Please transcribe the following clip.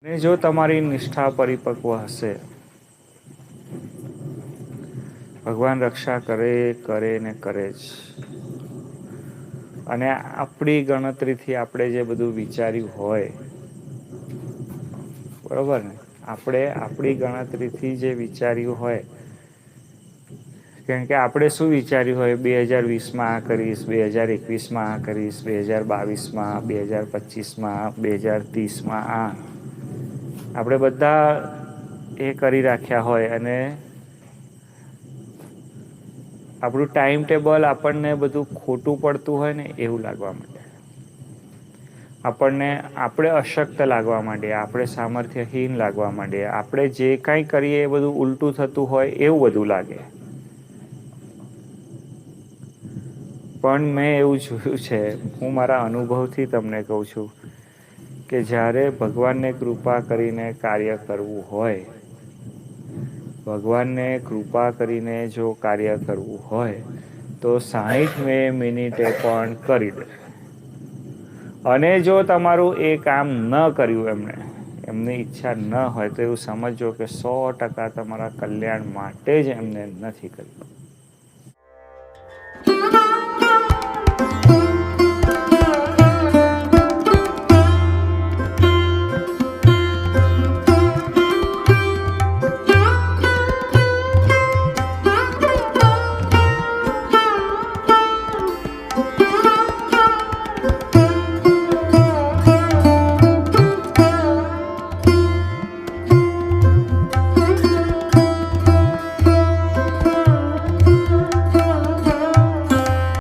ને જો તમારી નિષ્ઠા પરિપક્વ હશે, ભગવાન રક્ષા કરે કરે ને કરે જ. અને આપણી ગણતરીથી આપણે જે બધું વિચાર્યું હોય, બરોબર ને, આપણે આપણી ગણતરીથી જે વિચાર્યું હોય, કેમ કે આપણે શું વિચાર્યું હોય, 2020માં આ કરીશ, 2021માં આ કરીશ, 2022માં, 2025માં, 2030માં આ, આપણે બધા એ કરી રાખ્યા હોય અને આપણું ટાઈમ ટેબલ આપણને બધું ખોટું પડતું હોય ને એવું લાગવા માંડે. આપણને આપણે અશક્ત લાગવા માંડીએ, આપણે સામર્થ્યહીન લાગવા માંડીએ, આપણે જે કાંઈ કરીએ એ બધું ઉલટું થતું હોય એવું બધું લાગે. પણ મેં એવું જોયું છે, હું મારા અનુભવથી તમને કહું છું, કે જ્યારે ભગવાનને કૃપા કરીને કાર્ય કરવું હોય, ભગવાનને કૃપા કરીને જો કાર્ય કરવું હોય, તો 60 મિનિટે પણ કરી દે. અને જો તમારું એ કામ ન કર્યું એમણે, એમની ઈચ્છા ન હોય તો એવું સમજો કે 100% તમારા કલ્યાણ માટે જ એમને નથી કર્યું.